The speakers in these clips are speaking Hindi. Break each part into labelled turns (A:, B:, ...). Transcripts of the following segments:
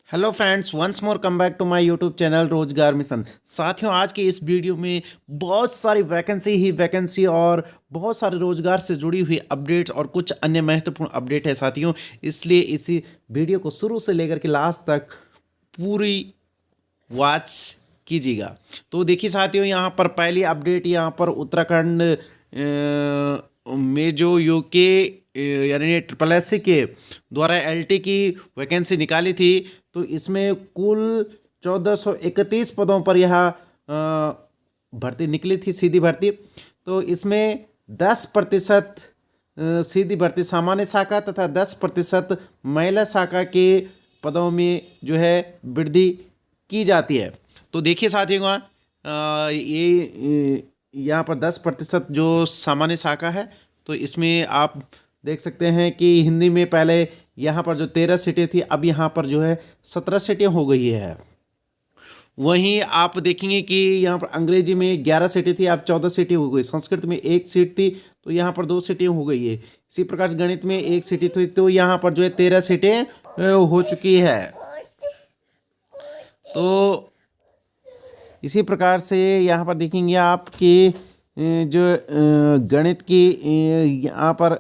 A: Hello friends, once more come back to my YouTube channel रोजगार मिशन। साथियों, आज की इस वीडियो में बहुत सारी वैकेंसी और बहुत सारे रोजगार से जुड़ी हुई अपडेट्स और कुछ अन्य महत्वपूर्ण अपडेट है साथियों। इसलिए इसी वीडियो को शुरू से लेकर के लास्ट तक पूरी वॉच कीजिएगा। तो देखिए साथियों, यहाँ पर पहली अपडेट, यहाँ पर उत्तराखंड में जो यूके यानी ट्रिपल एस के द्वारा एलटी की वैकेंसी निकाली थी, तो इसमें कुल 1431 पदों पर यह भर्ती निकली थी, सीधी भर्ती। तो इसमें 10% सीधी भर्ती सामान्य शाखा तथा 10% महिला शाखा के पदों में जो है वृद्धि की जाती है। तो देखिए साथियों, ये यहाँ पर 10% जो सामान्य शाखा है, तो इसमें आप देख सकते हैं कि हिंदी में पहले यहाँ पर जो 13 सीटें थी, अब यहाँ पर जो है 17 सीटें हो गई है। वहीं आप देखेंगे कि यहाँ पर अंग्रेजी में 11 सीटें थी, अब 14 सीटें हो गई। संस्कृत में 1 सीट थी, तो यहाँ पर 2 सीटें हो गई है। इसी प्रकार से गणित में 1 सीटें थी, तो यहाँ पर जो है 13 सीटें हो चुकी है। तो इसी प्रकार से यहाँ पर देखेंगे आप कि जो गणित की यहाँ पर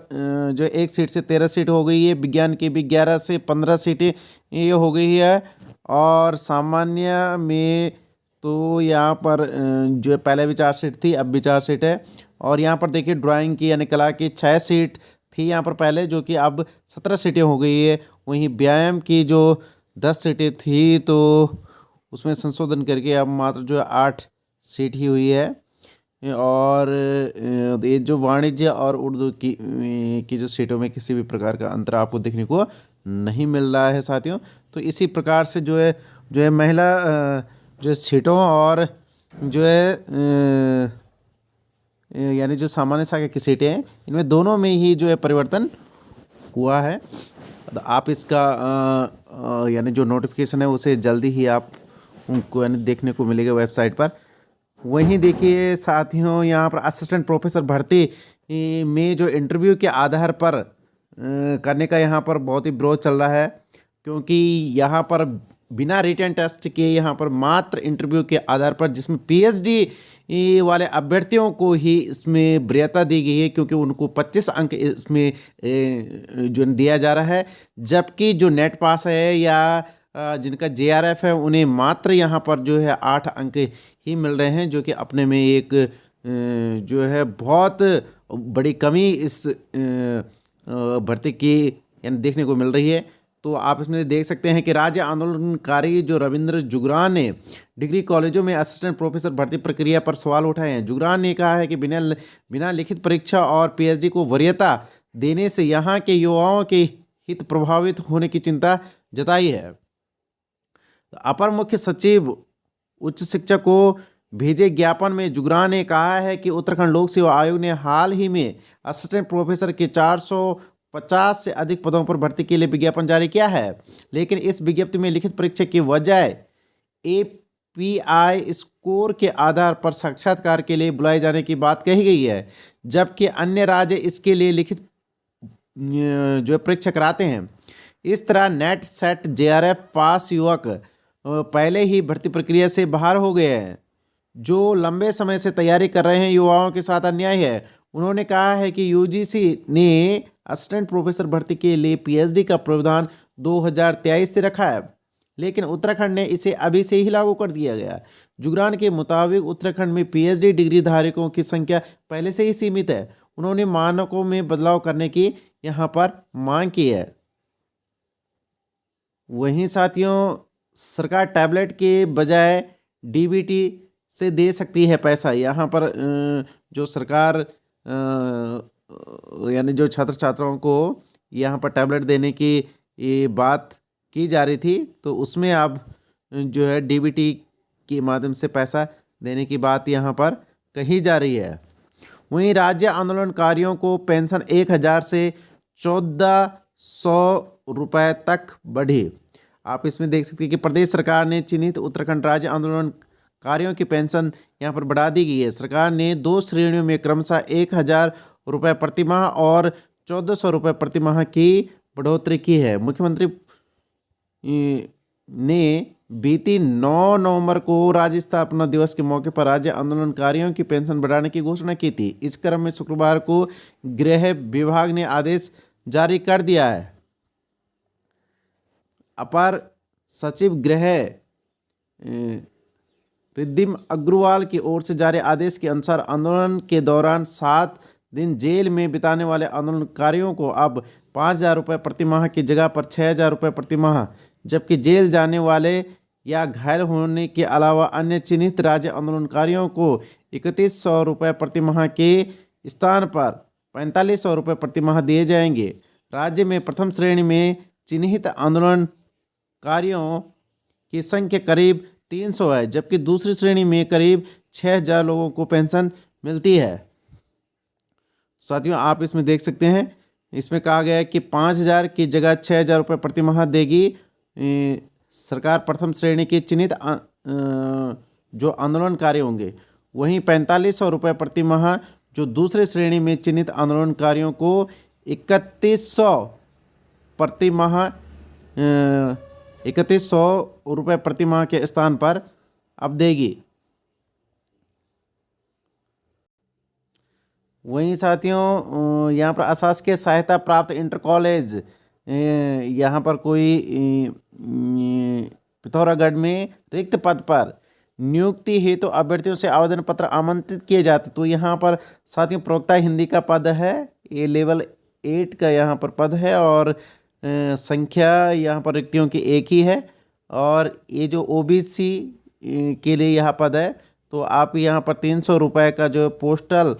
A: जो 1 सीट से 13 सीट हो गई है, विज्ञान की भी 11 से 15 सीटें ये हो गई है। और सामान्य में तो यहाँ पर जो पहले भी 4 सीट थी, अब भी 4 सीट है। और यहाँ पर देखिए ड्राइंग की यानी कला की 6 सीट थी यहाँ पर पहले, जो कि अब 17 सीटें हो गई है। वहीं व्यायाम की जो 10 सीटें थी, तो उसमें संशोधन करके अब मात्र जो 8 सीट ही हुई है। और ये जो वाणिज्य और उर्दू की जो सीटों में किसी भी प्रकार का अंतर आपको देखने को नहीं मिल रहा है साथियों। तो इसी प्रकार से जो है महिला जो सीटों और जो है यानी जो सामान्य शाखा की सीटें हैं, इनमें दोनों में ही जो है परिवर्तन हुआ है। तो आप इसका यानी जो नोटिफिकेशन है उसे जल्दी ही आप उनको यानी देखने को मिलेगा वेबसाइट पर। वहीं देखिए साथियों, यहाँ पर असिस्टेंट प्रोफेसर भर्ती में जो इंटरव्यू के आधार पर करने का यहाँ पर बहुत ही विरोध चल रहा है, क्योंकि यहाँ पर बिना रिटन टेस्ट के यहाँ पर मात्र इंटरव्यू के आधार पर, जिसमें पीएचडी वाले अभ्यर्थियों को ही इसमें वरीयता दी गई है, क्योंकि उनको 25 अंक इसमें जो दिया जा रहा है। जबकि जो नेट पास है या जिनका जेआरएफ है, उन्हें मात्र यहाँ पर जो है 8 अंक ही मिल रहे हैं, जो कि अपने में एक जो है बहुत बड़ी कमी इस भर्ती की यानी देखने को मिल रही है। तो आप इसमें देख सकते हैं कि राज्य आंदोलनकारी जो रविंद्र जुगरान ने डिग्री कॉलेजों में असिस्टेंट प्रोफेसर भर्ती प्रक्रिया पर सवाल उठाए हैं। जुगरान ने कहा है कि बिना लिखित परीक्षा और पीएचडी को वरीयता देने से यहाँ के युवाओं के हित प्रभावित होने की चिंता जताई है। अपर मुख्य सचिव उच्च शिक्षा को भेजे ज्ञापन में जुगरान ने कहा है कि उत्तराखंड लोक सेवा आयोग ने हाल ही में असिस्टेंट प्रोफेसर के 450 से अधिक पदों पर भर्ती के लिए विज्ञापन जारी किया है, लेकिन इस विज्ञप्ति में लिखित परीक्षा की बजाय एपीआई स्कोर के आधार पर साक्षात्कार के लिए बुलाए जाने की बात कही गई है, जबकि अन्य राज्य इसके लिए लिखित जो परीक्षा कराते हैं। इस तरह नेट सेट जेआरएफ पास युवक पहले ही भर्ती प्रक्रिया से बाहर हो गए हैं। जो लंबे समय से तैयारी कर रहे हैं युवाओं के साथ अन्याय है। उन्होंने कहा है कि यूजीसी ने असिस्टेंट प्रोफेसर भर्ती के लिए पीएचडी का प्रावधान 2023 से रखा है, लेकिन उत्तराखंड ने इसे अभी से ही लागू कर दिया गया। जुगरान के मुताबिक उत्तराखंड में पीएचडी डिग्री धारकों की संख्या पहले से ही सीमित है। उन्होंने मानकों में बदलाव करने की यहाँ पर मांग की है। वहीं साथियों, सरकार टैबलेट के बजाय डीबीटी से दे सकती है पैसा। यहाँ पर जो सरकार यानी जो छात्र छात्राओं को यहाँ पर टैबलेट देने की ये बात की जा रही थी, तो उसमें अब जो है डीबीटी के माध्यम से पैसा देने की बात यहाँ पर कही जा रही है। वहीं राज्य आंदोलनकारियों को पेंशन 1000 से 1400 रुपये तक बढ़ी। आप इसमें देख सकते हैं कि प्रदेश सरकार ने चिन्हित उत्तराखंड राज्य आंदोलनकारियों की पेंशन यहाँ पर बढ़ा दी गई है। सरकार ने 2 श्रेणियों में क्रमशः 1000 रुपये प्रतिमाह और 1400 रुपये प्रतिमाह की बढ़ोतरी की है। मुख्यमंत्री ने बीती 9 नवंबर को राज्य स्थापना दिवस के मौके पर राज्य आंदोलनकारियों की पेंशन बढ़ाने की घोषणा की थी। इस क्रम में शुक्रवार को गृह विभाग ने आदेश जारी कर दिया है। अपर सचिव गृह रिद्धिम अग्रवाल की ओर से जारी आदेश के अनुसार आंदोलन के दौरान 7 दिन जेल में बिताने वाले आंदोलनकारियों को अब 5,000 रुपये प्रति माह की जगह पर 6,000 रुपये प्रति माह, जबकि जेल जाने वाले या घायल होने के अलावा अन्य चिन्हित राज्य आंदोलनकारियों को 3,100 रुपये प्रति माह के स्थान पर 4,500 रुपये प्रति माह दिए जाएंगे। राज्य में प्रथम श्रेणी में चिन्हित आंदोलनकारियों की संख्या करीब 300 है, जबकि दूसरी श्रेणी में करीब 6,000 लोगों को पेंशन मिलती है। साथियों, आप इसमें देख सकते हैं, इसमें कहा गया है कि 5,000 की जगह 6,000 रुपये प्रति माह देगी सरकार प्रथम श्रेणी के चिन्हित जो आंदोलनकारी होंगे। वहीं 4,500 रुपये प्रति माह जो दूसरे श्रेणी में चिन्हित आंदोलनकारियों को 3,100 प्रति माह 3,100 रुपये प्रति माह के स्थान पर अब देगी। वहीं साथियों, यहाँ पर अशासकीय सहायता प्राप्त इंटर कॉलेज, यहाँ पर कोई पिथौरागढ़ में रिक्त पद पर नियुक्ति हेतु तो अभ्यर्थियों से आवेदन पत्र आमंत्रित किए जाते। तो यहाँ पर साथियों प्रवक्ता हिंदी का पद है, ये लेवल 8 का यहाँ पर पद है और संख्या यहाँ पर रिक्तियों की एक ही है। और ये जो ओबीसी के लिए यह पद है, तो आप यहाँ पर 300 रुपये का जो पोस्टल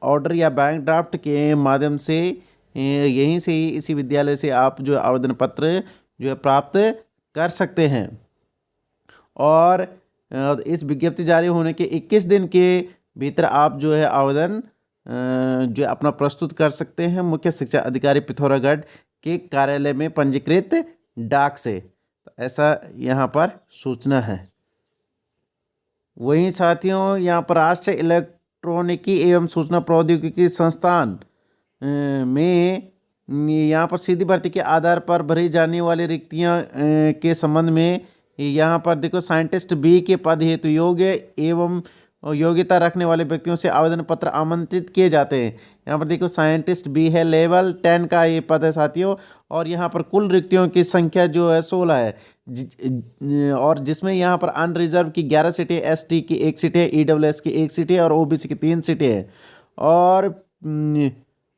A: ऑर्डर या बैंक ड्राफ्ट के माध्यम से यहीं से ही इसी विद्यालय से आप जो आवेदन पत्र जो है प्राप्त कर सकते हैं। और इस विज्ञप्ति जारी होने के 21 दिन के भीतर आप जो है आवेदन जो अपना प्रस्तुत कर सकते हैं मुख्य शिक्षा अधिकारी पिथौरागढ़ के कार्यालय में पंजीकृत डाक से। तो ऐसा यहाँ पर सूचना है। वहीं साथियों, यहाँ पर राष्ट्रीय इलेक्ट्रॉनिकी एवं सूचना प्रौद्योगिकी संस्थान में यहाँ पर सीधी भर्ती के आधार पर भरी जाने वाली रिक्तियाँ के संबंध में यहाँ पर देखो साइंटिस्ट बी के पद हेतु योग्य एवं योग्यता रखने वाले व्यक्तियों से आवेदन पत्र आमंत्रित किए जाते हैं। यहाँ पर देखो साइंटिस्ट बी है, लेवल 10 का ये पद है साथियों। और यहाँ पर कुल रिक्तियों की संख्या जो है 16 है और जिसमें यहाँ पर अनरिजर्व की 11 सीटें, एसटी की 1 सीट है, ईडब्ल्यूएस की 1 सीट है और ओबीसी की 3 सीटें हैं।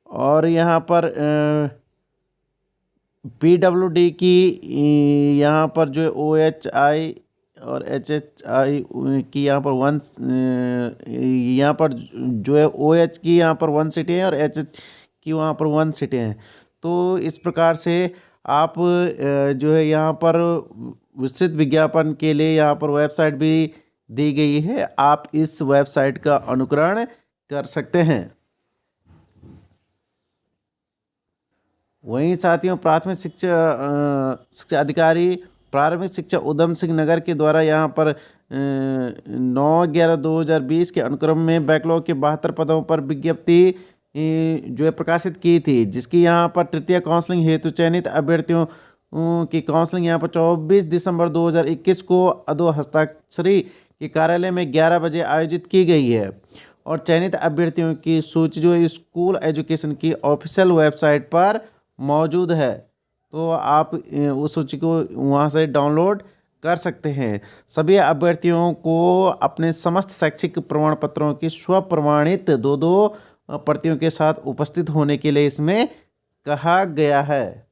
A: और यहाँ पर पीडब्ल्यूडी की यहाँ पर जो ओएचआई और एचएचआई की यहाँ पर यहाँ पर जो है ओएच की यहाँ पर 1 सीटें हैं और एचएच की वहाँ पर 1 सीटें हैं। तो इस प्रकार से आप जो है यहाँ पर विस्तृत विज्ञापन के लिए यहाँ पर वेबसाइट भी दी गई है, आप इस वेबसाइट का अनुकरण कर सकते हैं। वहीं साथियों, प्राथमिक शिक्षा अधिकारी प्रारंभिक शिक्षा उधम सिंह नगर के द्वारा यहाँ पर 9/11/2020 के अनुक्रम में बैकलॉग के 72 पदों पर विज्ञप्ति जो है प्रकाशित की थी, जिसकी यहाँ पर तृतीय काउंसलिंग हेतु चयनित अभ्यर्थियों की काउंसलिंग यहाँ पर 24 दिसंबर 2021 को अदो हस्ताक्षरी के कार्यालय में 11 बजे आयोजित की गई है। और चयनित अभ्यर्थियों की सूची जो स्कूल एजुकेशन की ऑफिशियल वेबसाइट पर मौजूद है, तो आप उस सूची को वहाँ से डाउनलोड कर सकते हैं। सभी अभ्यर्थियों को अपने समस्त शैक्षिक प्रमाण पत्रों की स्वप्रमाणित 2 प्रतियों के साथ उपस्थित होने के लिए इसमें कहा गया है।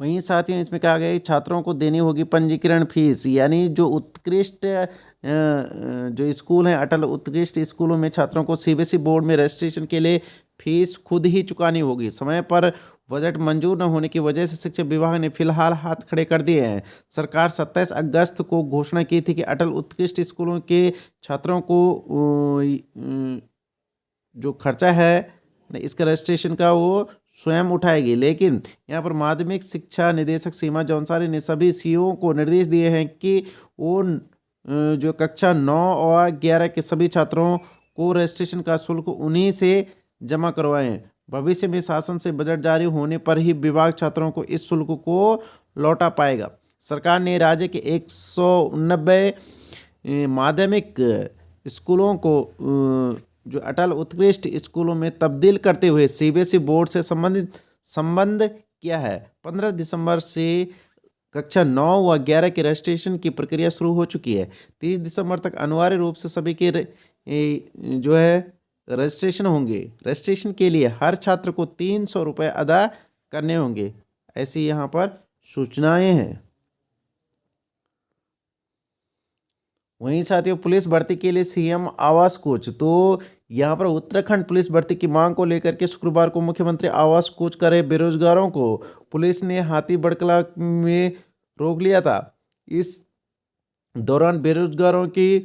A: वहीं साथियों, इसमें कहा गया है छात्रों को देनी होगी पंजीकरण फीस, यानी जो उत्कृष्ट जो स्कूल हैं, अटल उत्कृष्ट स्कूलों में छात्रों को सीबीएसई बोर्ड में रजिस्ट्रेशन के लिए फीस खुद ही चुकानी होगी। समय पर बजट मंजूर न होने की वजह से शिक्षा विभाग ने फिलहाल हाथ खड़े कर दिए हैं। सरकार 27 अगस्त को घोषणा की थी कि अटल उत्कृष्ट स्कूलों के छात्रों को जो खर्चा है इसका रजिस्ट्रेशन का वो स्वयं उठाएगी, लेकिन यहाँ पर माध्यमिक शिक्षा निदेशक सीमा जौनसारी ने सभी सीईओ को निर्देश दिए हैं कि वो जो कक्षा 9 और 11 के सभी छात्रों को रजिस्ट्रेशन का शुल्क उन्हीं से जमा करवाएं। भविष्य में शासन से बजट जारी होने पर ही विभाग छात्रों को इस शुल्क को लौटा पाएगा। सरकार ने राज्य के 189 माध्यमिक स्कूलों को जो अटल उत्कृष्ट स्कूलों में तब्दील करते हुए सीबीएसई बोर्ड से संबंध किया है। 15 दिसंबर से कक्षा 9 व 11 के रजिस्ट्रेशन की प्रक्रिया शुरू हो चुकी है। 30 दिसंबर तक अनिवार्य रूप से सभी के जो है रजिस्ट्रेशन होंगे। रजिस्ट्रेशन के लिए हर छात्र को 300 रुपये अदा करने होंगे, ऐसी यहाँ पर सूचनाएं हैं। वहीं साथियों, पुलिस भर्ती के लिए सीएम आवास कोच, तो यहाँ पर उत्तराखंड पुलिस भर्ती की मांग को लेकर के शुक्रवार को मुख्यमंत्री आवास कोच कर रहे बेरोजगारों को पुलिस ने हाथी बड़कला में रोक लिया था। इस दौरान बेरोजगारों की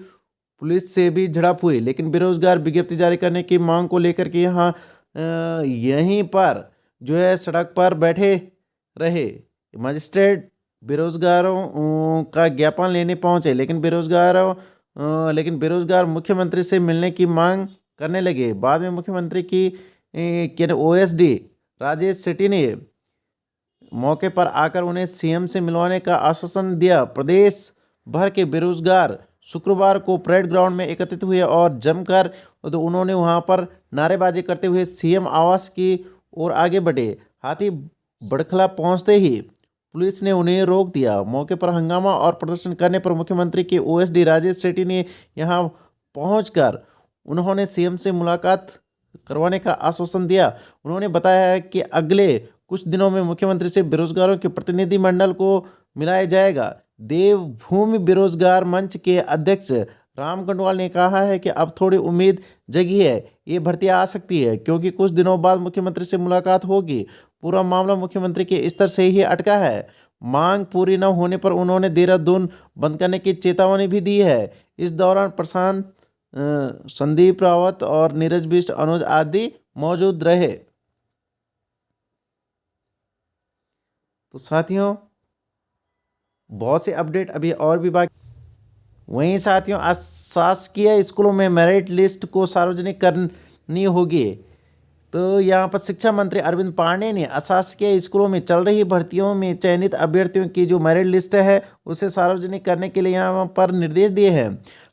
A: पुलिस से भी झड़प हुई, लेकिन बेरोजगार विज्ञप्ति जारी करने की मांग को लेकर के यहाँ यहीं पर जो है सड़क पर बैठे रहे। मजिस्ट्रेट बेरोजगारों का ज्ञापन लेने पहुंचे, लेकिन बेरोजगार मुख्यमंत्री से मिलने की मांग करने लगे। बाद में मुख्यमंत्री की ओएसडी राजेश सेठी ने मौके पर आकर उन्हें सीएम से मिलवाने का आश्वासन दिया। प्रदेश भर के बेरोजगार शुक्रवार को परेड ग्राउंड में एकत्रित हुए और जमकर तो उन्होंने वहां पर नारेबाजी करते हुए सीएम आवास की ओर आगे बढ़े। हाथी बड़खला पहुंचते ही पुलिस ने उन्हें रोक दिया। मौके पर हंगामा और प्रदर्शन करने पर मुख्यमंत्री के ओएसडी राजेश सेठी ने यहां पहुंचकर उन्होंने सीएम से मुलाकात करवाने का आश्वासन दिया। उन्होंने बताया है कि अगले कुछ दिनों में मुख्यमंत्री से बेरोजगारों के प्रतिनिधिमंडल को मिलाया जाएगा। देवभूमि बेरोजगार मंच के अध्यक्ष राम कंडवाल ने कहा है कि अब थोड़ी उम्मीद जगी है, ये भर्ती आ सकती है क्योंकि कुछ दिनों बाद मुख्यमंत्री से मुलाकात होगी। पूरा मामला मुख्यमंत्री के स्तर से ही अटका है। मांग पूरी न होने पर उन्होंने देहरादून बंद करने की चेतावनी भी दी है। इस दौरान प्रशांत, संदीप रावत और नीरज बिष्ट, अनुज आदि मौजूद रहे। तो साथियों, बहुत से अपडेट अभी और भी बाकी। वहीं साथियों, आज शासकीय स्कूलों में मेरिट लिस्ट को सार्वजनिक करनी होगी। तो यहाँ पर शिक्षा मंत्री अरविंद पांडे ने अशासकीय स्कूलों में चल रही भर्तियों में चयनित अभ्यर्थियों की जो मेरिट लिस्ट है उसे सार्वजनिक करने के लिए यहाँ पर निर्देश दिए हैं।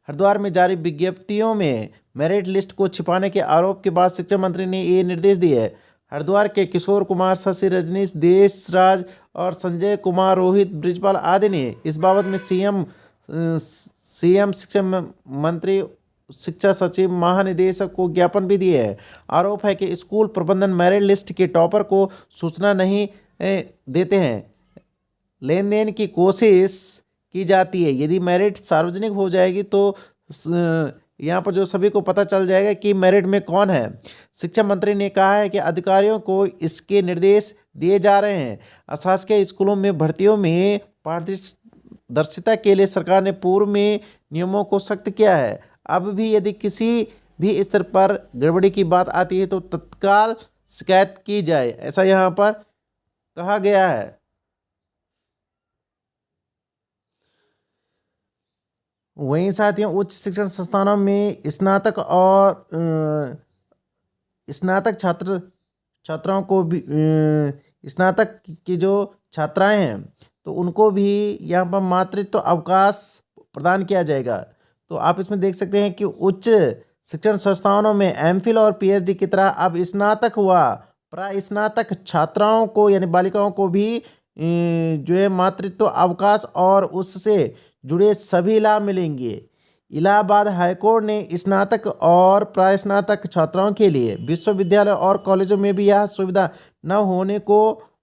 A: हरिद्वार में जारी विज्ञप्तियों में मेरिट लिस्ट को छिपाने के आरोप के बाद शिक्षा मंत्री ने ये निर्देश दिए। हरिद्वार के किशोर कुमार, शशि रजनीश, देशराज और संजय कुमार, रोहित ब्रिजपाल आदि ने इस बाबत में सीएम, शिक्षा मंत्री, शिक्षा सचिव, महानिदेशक को ज्ञापन भी दिए है। आरोप है कि स्कूल प्रबंधन मेरिट लिस्ट के टॉपर को सूचना नहीं देते हैं। लेन देन की कोशिश की जाती है। यदि मेरिट सार्वजनिक हो जाएगी तो यहाँ पर जो सभी को पता चल जाएगा कि मेरिट में कौन है। शिक्षा मंत्री ने कहा है कि अधिकारियों को इसके निर्देश दिए जा रहे हैं। अशासकीय स्कूलों में भर्तियों में पारदर्शिता के लिए सरकार ने पूर्व में नियमों को सख्त किया है। अब भी यदि किसी भी स्तर पर गड़बड़ी की बात आती है तो तत्काल शिकायत की जाए, ऐसा यहाँ पर कहा गया है। वहीं साथियों, उच्च शिक्षण संस्थानों में स्नातक छात्राओं को भी स्नातक की जो छात्राएं हैं तो उनको भी यहाँ पर मातृत्व अवकाश प्रदान किया जाएगा। तो आप इसमें देख सकते हैं कि उच्च शिक्षण संस्थानों में एमफिल और पीएचडी की तरह अब स्नातक व प्रास्नातक छात्राओं को यानी बालिकाओं को भी जो है मातृत्व अवकाश और उससे जुड़े सभी लाभ मिलेंगे। इलाहाबाद हाईकोर्ट ने स्नातक और प्रास्नातक छात्राओं के लिए विश्वविद्यालय और कॉलेजों में भी यह सुविधा न होने को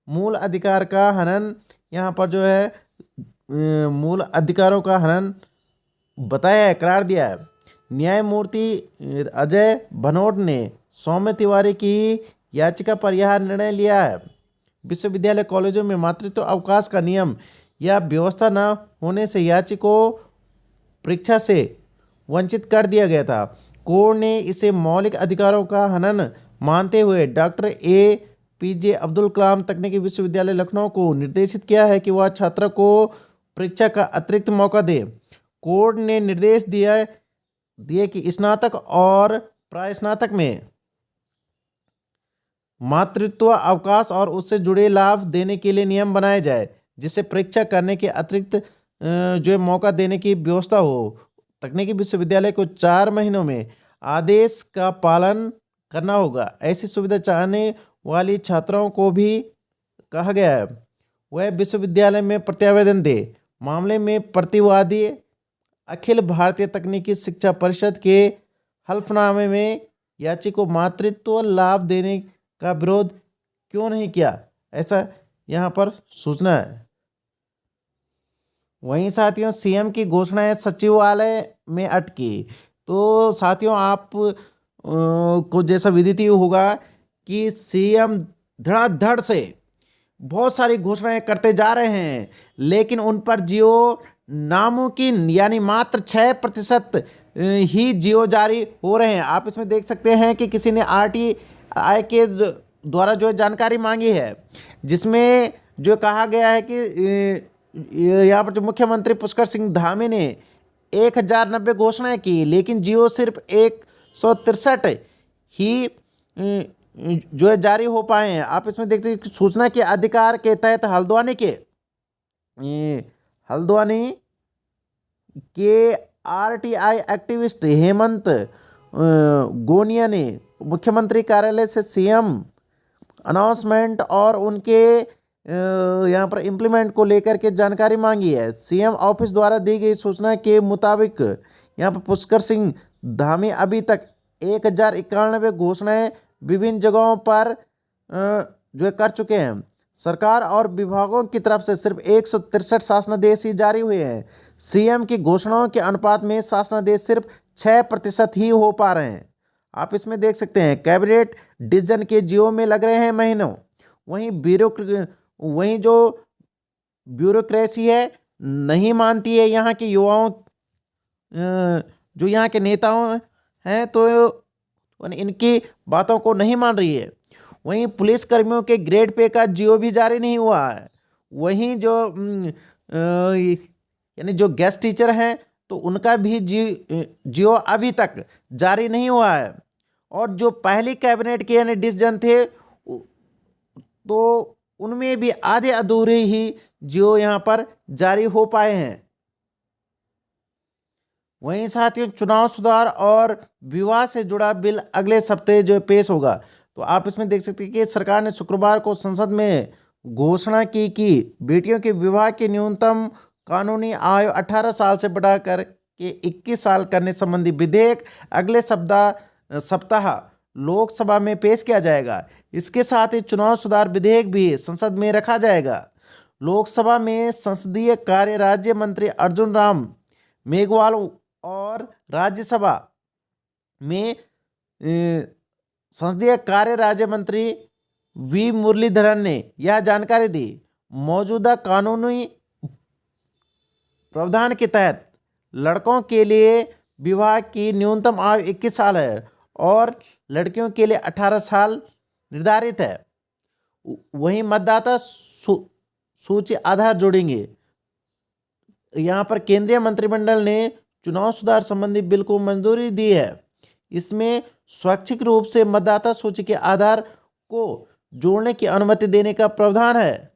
A: मूल अधिकार का हनन यहाँ पर जो है मूल अधिकारों का हनन बताया है, करार दिया है। न्यायमूर्ति अजय भनोट ने सौम्य तिवारी की याचिका पर यह निर्णय लिया है। विश्वविद्यालय कॉलेजों में मातृत्व अवकाश का नियम या व्यवस्था न होने से याची को परीक्षा से वंचित कर दिया गया था। कोर्ट ने इसे मौलिक अधिकारों का हनन मानते हुए डॉक्टर APJ अब्दुल कलाम तकनीकी विश्वविद्यालय लखनऊ को निर्देशित किया है कि वह छात्र को परीक्षा का अतिरिक्त मौका दे। कोर्ट ने निर्देश दिए कि स्नातक और प्रास्नातक में मातृत्व अवकाश और उससे जुड़े लाभ देने के लिए नियम बनाए जाए, जिससे परीक्षा करने के अतिरिक्त जो है मौका देने की व्यवस्था हो। तकनीकी विश्वविद्यालय को 4 महीनों में आदेश का पालन करना होगा। ऐसी सुविधा चाहने वाली छात्राओं को भी कहा गया है वह विश्वविद्यालय में प्रत्यावेदन दे। मामले में प्रतिवादी अखिल भारतीय तकनीकी शिक्षा परिषद के हल्फनामे में याची को मातृत्व लाभ देने का विरोध क्यों नहीं किया, ऐसा यहाँ पर सूचना है। वहीं साथियों, सीएम की घोषणाएं सचिवालय में अटकी। तो साथियों, आप को जैसा विदित ही होगा कि सीएम धड़ाधड़ से बहुत सारी घोषणाएं करते जा रहे हैं, लेकिन उन पर जियो नामुमकिन यानी मात्र 6% ही जियो जारी हो रहे हैं। आप इसमें देख सकते हैं कि किसी ने आरटीआई के द्वारा जो जानकारी मांगी है, जिसमें जो कहा गया है कि यहाँ पर जो मुख्यमंत्री पुष्कर सिंह धामी ने 1090 घोषणाएं की, लेकिन जियो सिर्फ 163 ही जो है जारी हो पाए हैं। आप इसमें देखते हैं सूचना के अधिकार के तहत हल्द्वानी के आरटीआई एक्टिविस्ट हेमंत गोनिया ने मुख्यमंत्री कार्यालय से सीएम अनाउंसमेंट और उनके यहाँ पर इम्प्लीमेंट को लेकर के जानकारी मांगी है। सीएम ऑफिस द्वारा दी गई सूचना के मुताबिक यहाँ पर पुष्कर सिंह धामी अभी तक 1091 घोषणाएं विभिन्न जगहों पर जो कर चुके हैं। सरकार और विभागों की तरफ से सिर्फ 163 शासनादेश ही जारी हुए हैं। सीएम की घोषणाओं के अनुपात में शासनादेश सिर्फ 6% ही हो पा रहे हैं। आप इसमें देख सकते हैं कैबिनेट डिसीजन के जियो में लग रहे हैं महीनों। वहीं जो ब्यूरोक्रेसी है नहीं मानती है यहाँ के युवाओं, जो यहाँ के नेताओं हैं तो इनकी बातों को नहीं मान रही है। वहीं पुलिस कर्मियों के ग्रेड पे का जियो भी जारी नहीं हुआ है। वहीं जो यानी जो गेस्ट टीचर हैं तो उनका भी जियो अभी तक जारी नहीं हुआ है। और जो पहली कैबिनेट के यानी डिसीजन थे तो उनमें भी आधे अधूरे ही जियो यहाँ पर जारी हो पाए हैं। वहीं साथियों, चुनाव सुधार और विवाह से जुड़ा बिल अगले सप्ताह जो पेश होगा। तो आप इसमें देख सकते हैं कि सरकार ने शुक्रवार को संसद में घोषणा की कि बेटियों के विवाह की न्यूनतम कानूनी आयु 18 साल से बढ़ाकर के 21 साल करने संबंधी विधेयक अगले सप्ताह लोकसभा में पेश किया जाएगा। इसके साथ ही चुनाव सुधार विधेयक भी संसद में रखा जाएगा। लोकसभा में संसदीय कार्य राज्य मंत्री अर्जुन राम मेघवाल और राज्यसभा में संसदीय कार्य राज्य मंत्री वी मुरलीधरन ने यह जानकारी दी। मौजूदा कानूनी प्रावधान के तहत लड़कों के लिए विवाह की न्यूनतम आयु 21 साल है और लड़कियों के लिए 18 साल निर्धारित है। वहीं मतदाता सूची आधार जोड़ेंगे। यहाँ पर केंद्रीय मंत्रिमंडल ने चुनाव सुधार संबंधी बिल को मंजूरी दी है। इसमें स्वैच्छिक रूप से मतदाता सूची के आधार को जोड़ने की अनुमति देने का प्रावधान है।